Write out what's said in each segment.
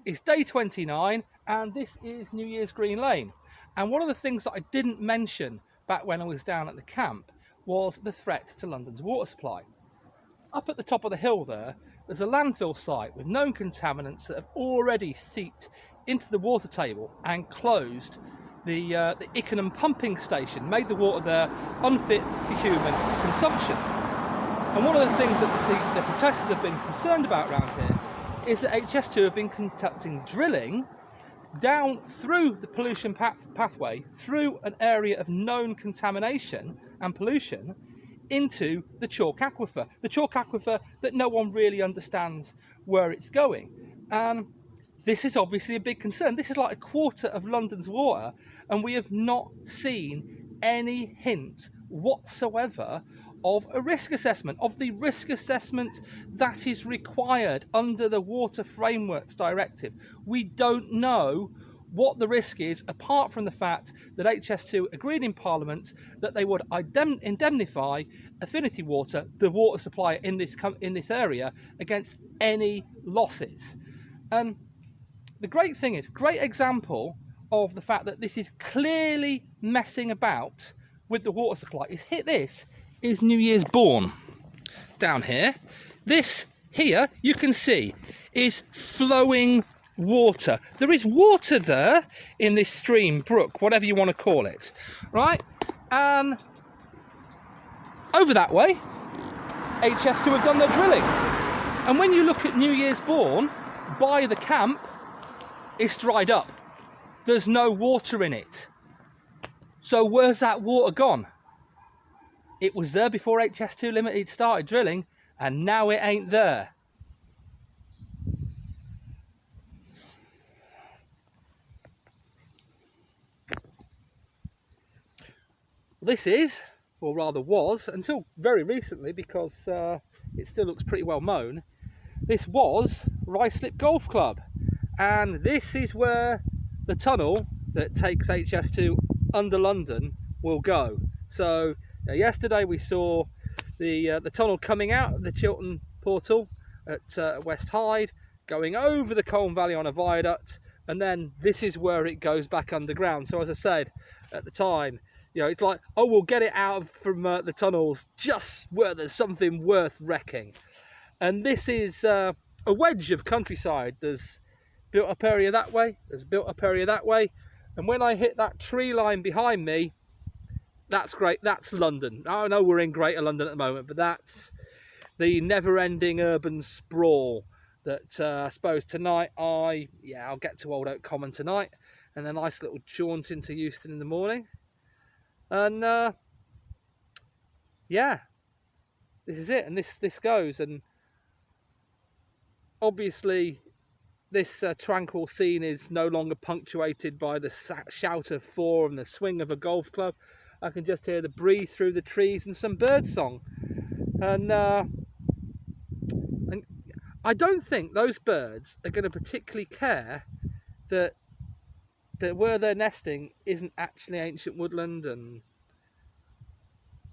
It's day 29 and this is New Year's Green Lane. And one of the things that I didn't mention back when I was down at the camp was the threat to London's water supply. Up at the top of the hill there's a landfill site with known contaminants that have already seeped into the water table and closed the Ickenham pumping station, made the water there unfit for human consumption. And one of the things that the protesters have been concerned about around here is that HS2 have been conducting drilling down through the pollution pathway, through an area of known contamination and pollution, into the chalk aquifer. The chalk aquifer that no one really understands where it's going. And this is obviously a big concern. This is like a quarter of London's water, and we have not seen any hint whatsoever of a risk assessment, of the risk assessment that is required under the Water Frameworks Directive. We don't know what the risk is, apart from the fact that HS2 agreed in Parliament that they would indemnify Affinity Water, the water supplier in this area, against any losses. And the great thing is, great example of the fact that this is clearly messing about with the water supply is New Year's Bourne down here. This here, you can see, is flowing water. There is water there in this stream, brook, whatever you want to call it, right? And over that way, HS2 have done their drilling. And when you look at New Year's Bourne, by the camp, it's dried up. There's no water in it. So where's that water gone? It was there before HS2 Limited started drilling, and now it ain't there. This is, or rather was, until very recently, because it still looks pretty well mown, this was Ruislip Golf Club. And this is where the tunnel that takes HS2 under London will go. So yesterday we saw the tunnel coming out of the Chiltern portal at West Hyde, going over the Colne Valley on a viaduct, and then this is where it goes back underground. So as I said at the time, you know, it's like, oh, we'll get it out from the tunnels just where there's something worth wrecking. And this is a wedge of countryside. There's built up area that way, there's built up area that way, and when I hit that tree line behind me, that's great, that's London. I know we're in Greater London at the moment, but that's the never-ending urban sprawl that I suppose tonight I'll get to Old Oak Common tonight, and a nice little jaunt into Euston in the morning. And yeah, this is it, and this goes. And obviously this tranquil scene is no longer punctuated by the shout of four and the swing of a golf club. I can just hear the breeze through the trees and some bird song. And I don't think those birds are going to particularly care that where they're nesting isn't actually ancient woodland and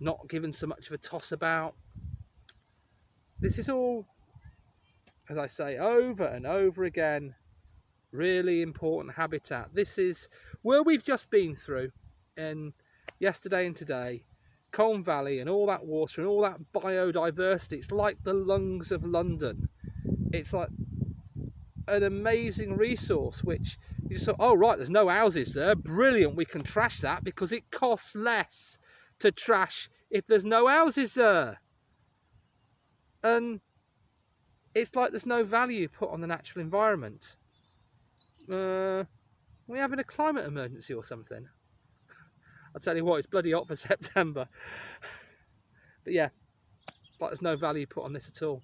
not given so much of a toss about. This is all, as I say over and over again, really important habitat. This is where we've just been through, and yesterday and today, Colne Valley and all that water and all that biodiversity. It's like the lungs of London. It's like an amazing resource, which you just thought, oh right, there's no houses there, brilliant, we can trash that because it costs less to trash if there's no houses there. And it's like there's no value put on the natural environment. We're having a climate emergency or something. I'll tell you what, it's bloody hot for September. But yeah, it's like there's no value put on this at all.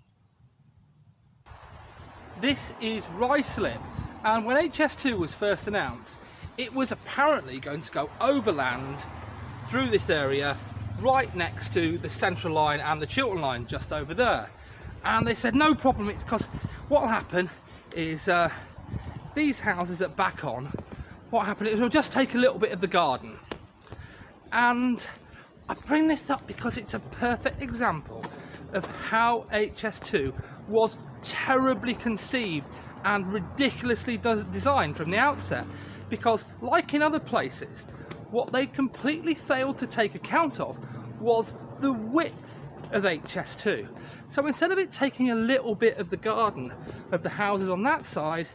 This is Ruislip, and when HS2 was first announced, it was apparently going to go overland through this area, right next to the Central Line and the Chiltern Line just over there. And they said no problem, it's because what will happen is these houses that back on, what happened is it'll just take a little bit of the garden. And I bring this up because it's a perfect example of how HS2 was terribly conceived and ridiculously designed from the outset, because like in other places, what they completely failed to take account of was the width of HS2. So instead of it taking a little bit of the garden of the houses on that side,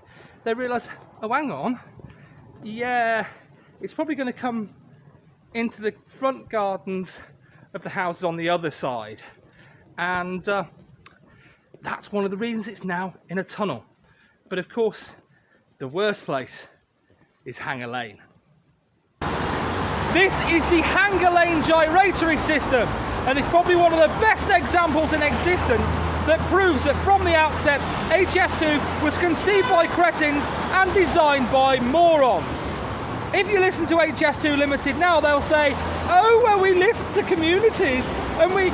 they realised, oh hang on, yeah, it's probably going to come into the front gardens of the houses on the other side, and that's one of the reasons it's now in a tunnel. But of course, the worst place is Hangar Lane. This is the Hangar Lane gyratory system, and it's probably one of the best examples in existence that proves that from the outset, HS2 was conceived by cretins and designed by morons. If you listen to HS2 Limited now, they'll say, oh, well, we listened to communities and we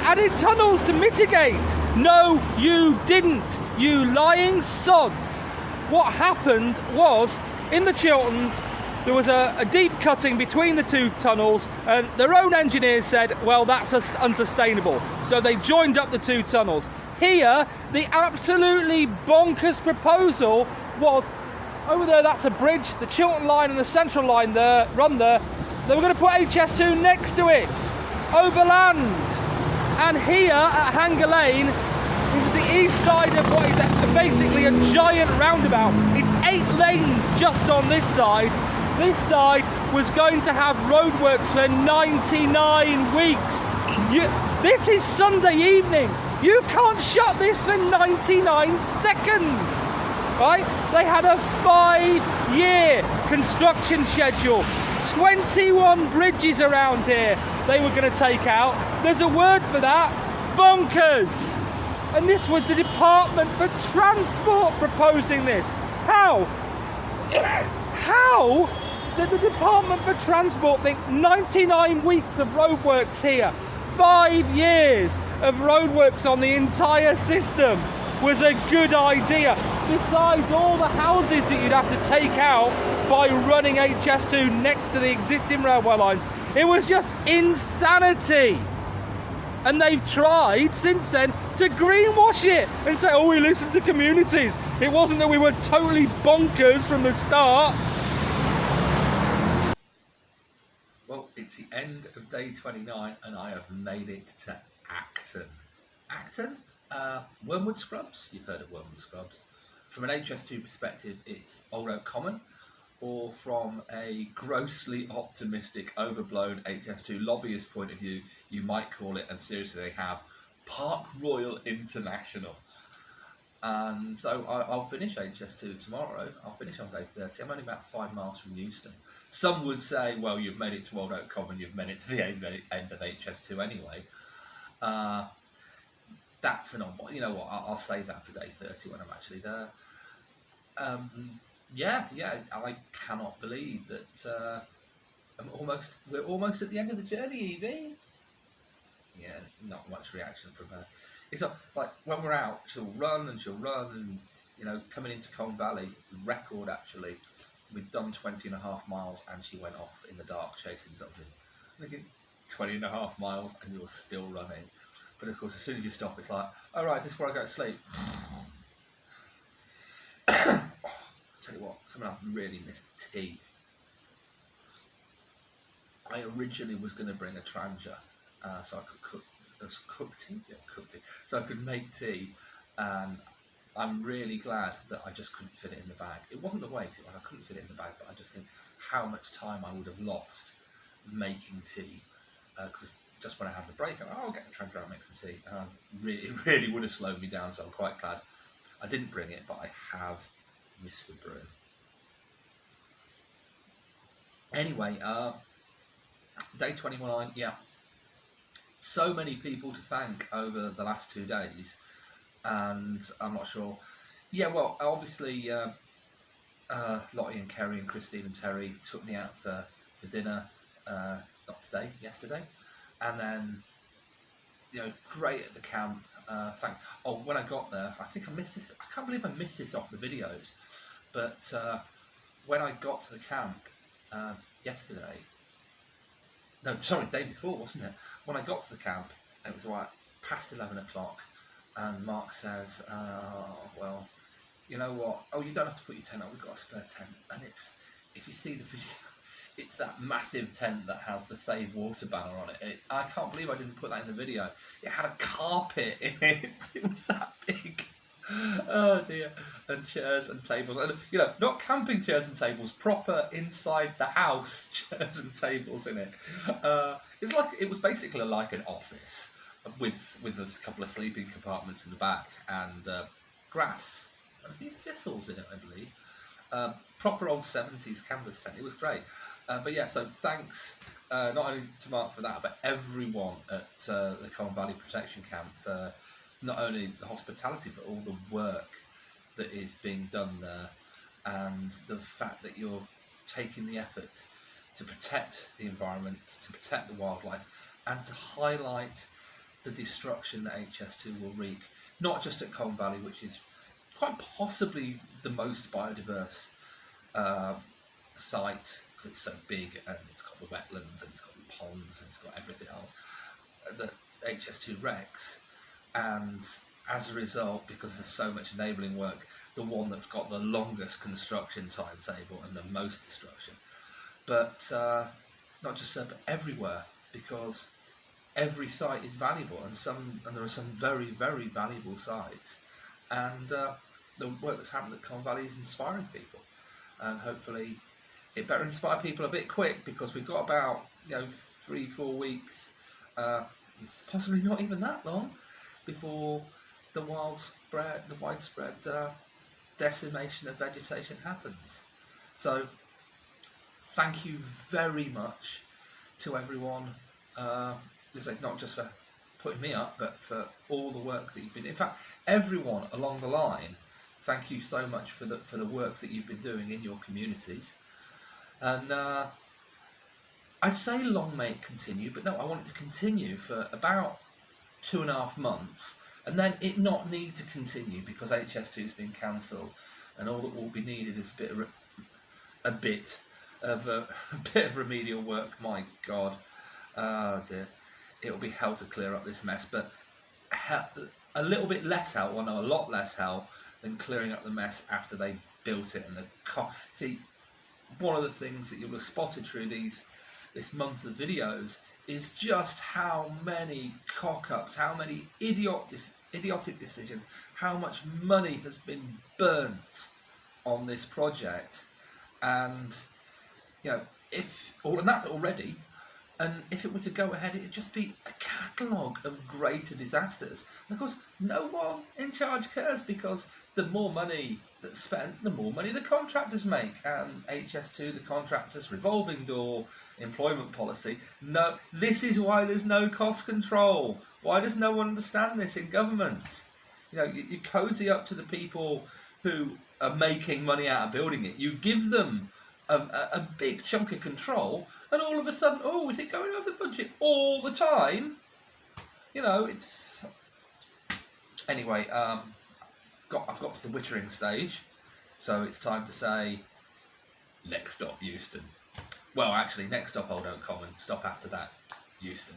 added tunnels to mitigate. No, you didn't, you lying sods. What happened was, in the Chilterns, there was a deep cutting between the two tunnels, and their own engineers said, well, that's unsustainable. So they joined up the two tunnels. Here, the absolutely bonkers proposal was, over there, that's a bridge, the Chiltern line and the central line there, run there. They were going to put HS2 next to it, overland. And here at Hangar Lane, this is the east side of what is basically a giant roundabout. It's 8 lanes just on this side. This side was going to have roadworks for 99 weeks. This is Sunday evening. You can't shut this for 99 seconds. Right? They had a 5-year construction schedule. 21 bridges around here they were going to take out. There's a word for that, bonkers. And this was the Department for Transport proposing this. How? How did the Department for Transport think 99 weeks of roadworks here, 5 years of roadworks on the entire system was a good idea, besides all the houses that you'd have to take out by running HS2 next to the existing railway lines? It was just insanity. And they've tried since then to greenwash it and say, oh, we listened to communities. It wasn't that we were totally bonkers from the start. Well, it's the end of day 29 and I have made it to Acton. Acton? Wormwood Scrubs, you've heard of Wormwood Scrubs. From an HS2 perspective, it's Old Oak Common, or from a grossly optimistic, overblown HS2 lobbyist point of view, you might call it, and seriously they have, Park Royal International. And so I'll finish HS2 tomorrow. I'll finish on day 30. I'm only about 5 miles from Euston. Some would say, well, you've made it to Old Oak Common, you've made it to the end of HS2 anyway. That's an odd one. You know what? I'll save that for day 30 when I'm actually there. Yeah. I cannot believe that we're almost at the end of the journey, Evie. Yeah, not much reaction from her. It's like when we're out, she'll run, and coming into Colne Valley, record actually, we'd done 20.5 miles, and she went off in the dark chasing something. I'm thinking 20.5 miles, and you're still running. But of course, as soon as you stop, it's like, all right, is this where I go to sleep? I'll tell you what, something I've really missed, tea. I originally was going to bring a trangia, so I could cook tea. So I could make tea, and I'm really glad that I just couldn't fit it in the bag. It wasn't the weight, I couldn't fit it in the bag, but I just think how much time I would have lost making tea, because just when I had the break, I'll get the trangia and make some tea. It really would have slowed me down, so I'm quite glad I didn't bring it, but I have missed the brew. Anyway, day 29, yeah. So many people to thank over the last 2 days, and I'm not sure. Yeah, well, obviously, Lottie and Kerry and Christine and Terry took me out for dinner, not today, yesterday. And then, great at the camp. When I got there, I think I missed this. I can't believe I missed this off the videos. But when I got to the camp yesterday, day before, wasn't it? When I got to the camp, it was past 11 o'clock, and Mark says, you know what? Oh, you don't have to put your tent up. We've got a spare tent, and it's if you see the video, it's that massive tent that has the Save Water banner on it. I can't believe I didn't put that in the video. It had a carpet in it. It was that big. Oh dear. And chairs and tables, and you know, not camping chairs and tables, proper inside the house chairs and tables in it. It's like it was basically like an office with a couple of sleeping compartments in the back and grass and a few thistles in it, I believe. Proper old 70s canvas tent. It was great. But yeah, so thanks not only to Mark for that, but everyone at the Colne Valley Protection Camp for not only the hospitality, but all the work that is being done there, and the fact that you're taking the effort to protect the environment, to protect the wildlife, and to highlight the destruction that HS2 will wreak, not just at Colne Valley, which is quite possibly the most biodiverse site, because it's so big and it's got the wetlands and it's got the ponds and it's got everything else that HS2 wrecks. And as a result, because there's so much enabling work, the one that's got the longest construction timetable and the most destruction. But not just there, but everywhere, because every site is valuable, and there are some very, very valuable sites. And the work that's happened at Colne Valley is inspiring people, and hopefully it better inspire people a bit quick, because we've got about 3-4 weeks, possibly not even that long, before the widespread decimation of vegetation happens. So thank you very much to everyone, not just for putting me up, but for all the work that you've been doing. In fact, everyone along the line, thank you so much for the work that you've been doing in your communities. And I'd say long may it continue, but no, I want it to continue for about 2.5 months, and then it not need to continue because HS2 has been cancelled, and all that will be needed is a bit of remedial work. My God, oh dear, it'll be hell to clear up this mess, but a little bit less hell, well no, a lot less hell than clearing up the mess after they built it. And see, one of the things that you'll have spotted through this month of videos is just how many cock-ups, how many idiotic decisions, how much money has been burnt on this project. And and that's already, and if it were to go ahead, it'd just be a catalogue of greater disasters. And of course, no one in charge cares, because the more money that's spent, the more money the contractors make. And HS2, the contractors' revolving door employment policy. No, this is why there's no cost control. Why does no one understand this in government? You cozy up to the people who are making money out of building it. You give them a big chunk of control, and all of a sudden, oh, is it going over the budget all the time? It's anyway. I've got to the wittering stage, so it's time to say, next stop, Euston. Well, actually, next stop, Old Oak Common. Stop after that, Euston.